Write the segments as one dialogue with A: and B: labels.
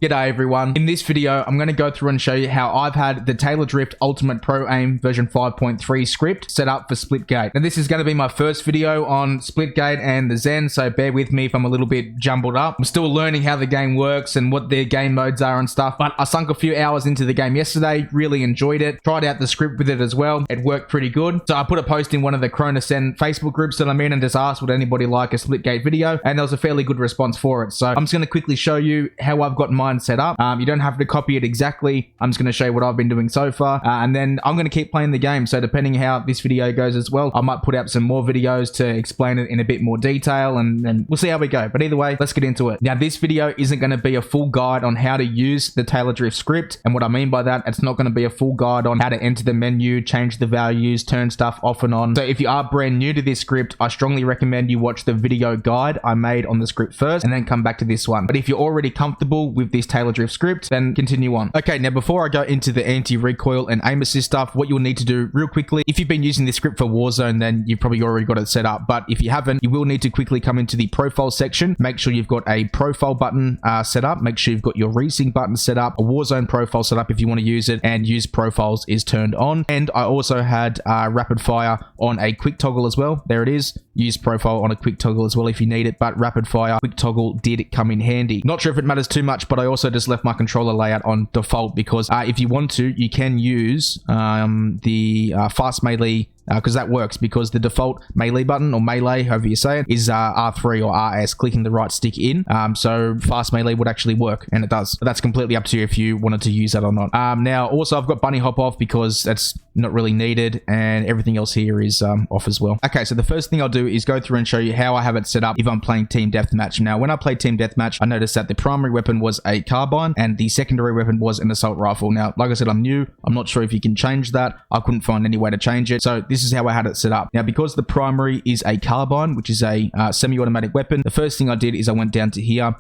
A: G'day everyone. In this video, I'm going to go through and show you how I've had the Taylordrift Ultimate Pro Aim version 5.3 script set up for Splitagte. Now this is going to be my first video on Splitagte and the Zen, so bear with me if I'm a little bit jumbled up. I'm still learning how the game works and what their game modes are and stuff, but I sunk a few hours into the game yesterday, really enjoyed it, tried out the script with it as well. It worked pretty good. So I put a post in one of the Cronus Zen Facebook groups that I'm in and just asked would anybody like a Splitagte video, and there was a fairly good response for it. So I'm just going to quickly show you how I've got mine set up. You don't have to copy it exactly. I'm just going to show you what I've been doing so far, and then I'm going to keep playing the game. So depending how this video goes as well, I might put out some more videos to explain it in a bit more detail, and we'll see how we go. But either way, let's get into it. Now this video isn't going to be a full guide on how to use the Taylordrift script, and what I mean by that, it's not going to be a full guide on how to enter the menu, change the values, turn stuff off and on. So if you are brand new to this script, I strongly recommend you watch the video guide I made on the script first and then come back to this one. But if you're already comfortable with this Taylordrift script, then continue on. Okay, now before I go into the anti-recoil and aim assist stuff, what you'll need to do real quickly, if you've been using this script for Warzone, then you've probably already got it set up. But if you haven't, you will need to quickly come into the profile section. Make sure you've got a profile button set up. Make sure you've got your resync button set up, a Warzone profile set up if you want to use it, and use profiles is turned on. And I also had rapid fire on a quick toggle as well. There it is. Use profile on a quick toggle as well if you need it, but rapid fire quick toggle did come in handy. Not sure if it matters too much, but I also just left my controller layout on default because if you want to, you can use the fast melee, because that works, because the default melee button, or melee, however you say it, is R3 or RS, clicking the right stick in. So fast melee would actually work, and it does. But that's completely up to you if you wanted to use that or not. Now, also, I've got bunny hop off because that's not really needed, and everything else here is off as well. Okay, so the first thing I'll do is go through and show you how I have it set up if I'm playing team deathmatch. Now, when I played team deathmatch, I noticed that the primary weapon was a carbine, and the secondary weapon was an assault rifle. Now, like I said, I'm new. I'm not sure if you can change that. I couldn't find any way to change it. So this is how I had it set up. Now, because the primary is a carbine, which is a semi-automatic weapon, the first thing I did is I went down to here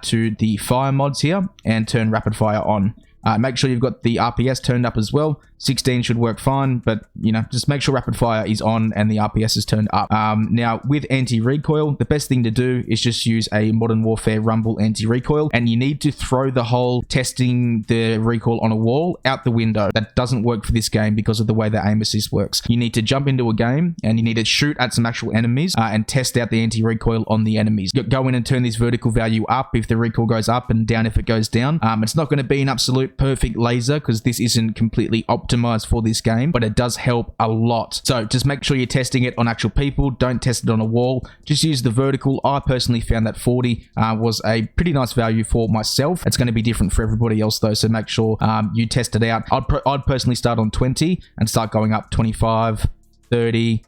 A: to the fire mods here and turn rapid fire on. Make sure you've got the RPS turned up as well. 16 should work fine, but you know, just make sure rapid fire is on and the RPS is turned up. Now with anti-recoil, the best thing to do is just use a Modern Warfare Rumble anti-recoil, and you need to throw the whole testing the recoil on a wall out the window. That doesn't work for this game because of the way the aim assist works. You need to jump into a game and you need to shoot at some actual enemies and test out the anti-recoil on the enemies. Go in and turn this vertical value up if the recoil goes up, and down if it goes down. It's not going to be an absolute perfect laser because this isn't completely optimized for this game, but it does help a lot. So just make sure you're testing it on actual people. Don't test it on a wall. Just use the vertical. I personally found that 40 was a pretty nice value for myself. It's going to be different for everybody else though, so make sure you test it out. I'd personally start on 20 and start going up 25, 30,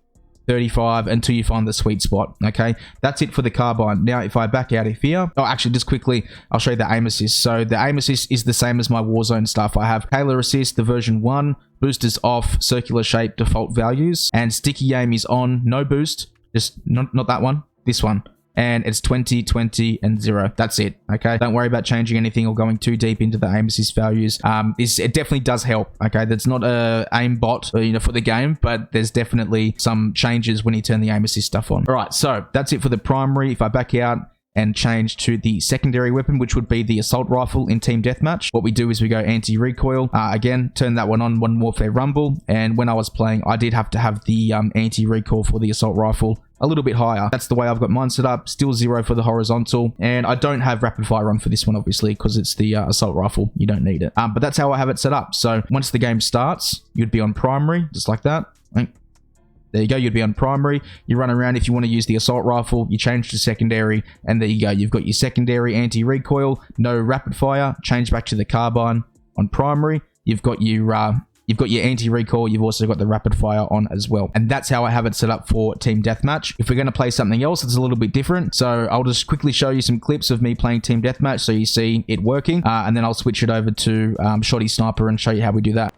A: 35 until you find the sweet spot. Okay, that's it for the carbine. Now if I back out of here, oh actually just quickly I'll show you the aim assist. So the aim assist is the same as my Warzone stuff. I have Taylor assist, the version 1, boosters off, circular shape default values, and sticky aim is on, no boost, just not that one, this one. And it's 20, 20, and 0. That's it, okay? Don't worry about changing anything or going too deep into the aim assist values. It definitely does help, okay? That's not a aim bot, you know, for the game, but there's definitely some changes when you turn the aim assist stuff on. All right, so that's it for the primary. If I back out and change to the secondary weapon, which would be the assault rifle in team deathmatch, what we do is we go anti-recoil. Again, turn that one on, Modern Warfare Rumble. And when I was playing, I did have to have the anti-recoil for the assault rifle a little bit higher. That's the way I've got mine set up. Still 0 for the horizontal, and I don't have rapid fire on for this one obviously because it's the assault rifle. You don't need it, but that's how I have it set up. So once the game starts, you'd be on primary just like that. There you go, you'd be on primary. You run around. If you want to use the assault rifle, you change to secondary, and there you go. You've got your secondary anti-recoil, no rapid fire. Change back to the carbine on primary. You've got your anti-recoil. You've also got the rapid fire on as well. And that's how I have it set up for team deathmatch. If we're going to play something else, it's a little bit different. So I'll just quickly show you some clips of me playing team deathmatch so you see it working. And then I'll switch it over to Shoddy Sniper and show you how we do that.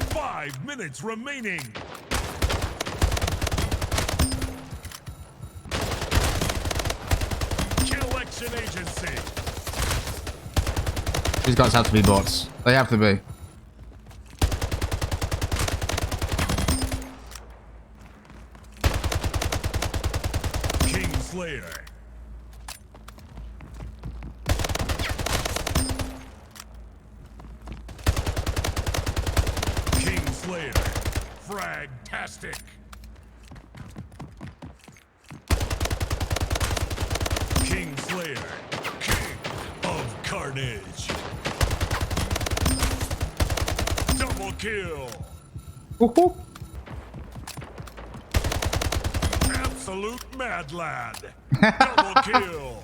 B: 5 minutes remaining. Collection agency.
A: These guys have to be bots. They have to be.
B: King Slayer. Frag-tastic. King Slayer, King of Carnage. Double kill.
A: Woohoo.
B: Absolute mad lad. Double kill.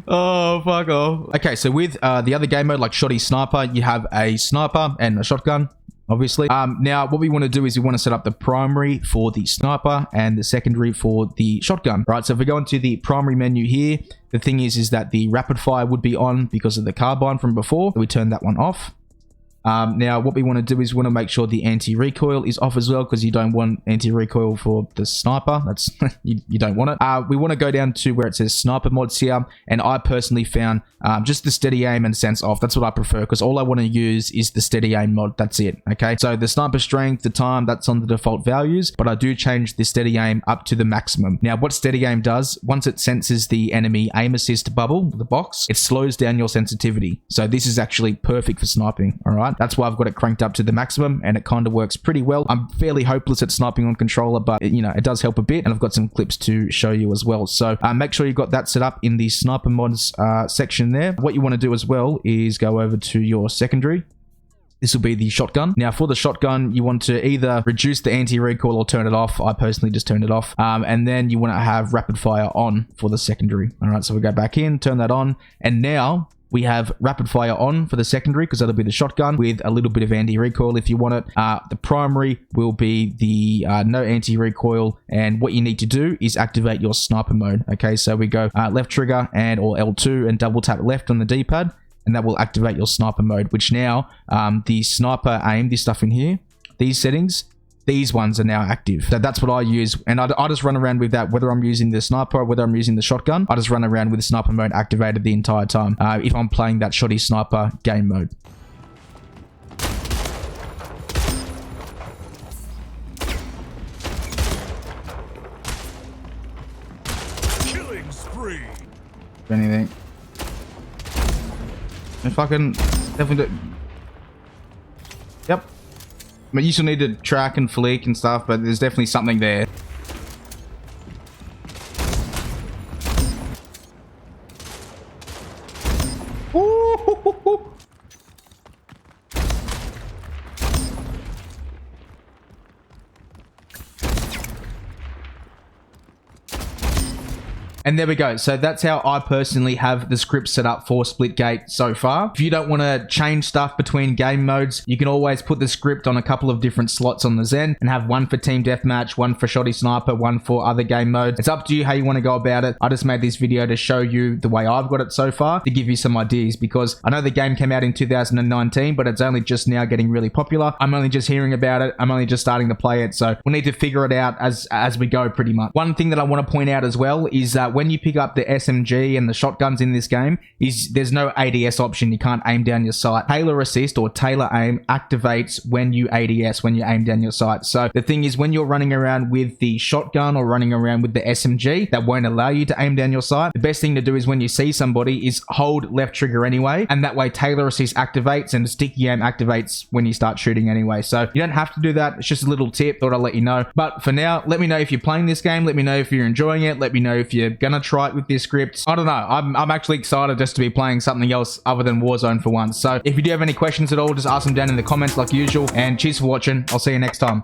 A: Oh, fuck off. Okay, so with the other game mode, like Shoddy Sniper, you have a sniper and a shotgun, obviously. Now, what we want to do is we want to set up the primary for the sniper and the secondary for the shotgun. Right, so if we go into the primary menu here, the thing is that the rapid fire would be on because of the carbine from before. We turn that one off. Now, what we want to do is we want to make sure the anti-recoil is off as well, because you don't want anti-recoil for the sniper. That's you don't want it. We want to go down to where it says sniper mods here, and I personally found just the steady aim and sense off. That's what I prefer, because all I want to use is the steady aim mod. That's it. Okay, so the sniper strength, the time, that's on the default values, but I do change the steady aim up to the maximum. Now, what steady aim does, once it senses the enemy aim assist bubble, the box, it slows down your sensitivity. So this is actually perfect for sniping. All right, that's why I've got it cranked up to the maximum, and it kind of works pretty well. I'm fairly hopeless at sniping on controller, but you know, it does help a bit, and I've got some clips to show you as well. So make sure you've got that set up in the sniper mods section there. What you want to do as well is go over to your secondary. This will be the shotgun. Now, for the shotgun, you want to either reduce the anti-recoil or turn it off. I personally just turned it off. And then you want to have rapid fire on for the secondary. All right, so we go back in, turn that on, and now we have rapid fire on for the secondary, because that'll be the shotgun with a little bit of anti-recoil if you want it. The primary will be the no anti-recoil, and what you need to do is activate your sniper mode. Okay, so we go left trigger and or L2 and double tap left on the D-pad, and that will activate your sniper mode, which now the sniper aim, this stuff in here, these settings, these ones are now active. So that's what I use, and I just run around with that, whether I'm using the sniper or whether I'm using the shotgun. I just run around with the sniper mode activated the entire time if I'm playing that Shoddy Sniper game mode.
B: Killing spree.
A: Anything. I fucking definitely do. Yep. I mean, you still need to track and flick and stuff, but there's definitely something there. Ooh. And there we go. So that's how I personally have the script set up for Splitgate so far. If you don't want to change stuff between game modes, you can always put the script on a couple of different slots on the Zen and have one for Team Deathmatch, one for Shoddy Sniper, one for other game modes. It's up to you how you want to go about it. I just made this video to show you the way I've got it so far, to give you some ideas, because I know the game came out in 2019, but it's only just now getting really popular. I'm only just hearing about it. I'm only just starting to play it. So we'll need to figure it out as we go, pretty much. One thing that I want to point out as well is that when you pick up the SMG and the shotguns in this game, is there's no ADS option. You can't aim down your sight. Taylor assist or Taylor aim activates when you ADS, when you aim down your sight. So the thing is, when you're running around with the shotgun or running around with the SMG, that won't allow you to aim down your sight. The best thing to do is when you see somebody is hold left trigger anyway, and that way Taylor assist activates and the sticky aim activates when you start shooting anyway. So you don't have to do that. It's just a little tip. Thought I'd let you know. But for now, let me know if you're playing this game. Let me know if you're enjoying it. Let me know if you're gonna try it with this script. I don't know. I'm actually excited just to be playing something else other than Warzone for once. So if you do have any questions at all, just ask them down in the comments like usual. And cheers for watching. I'll see you next time.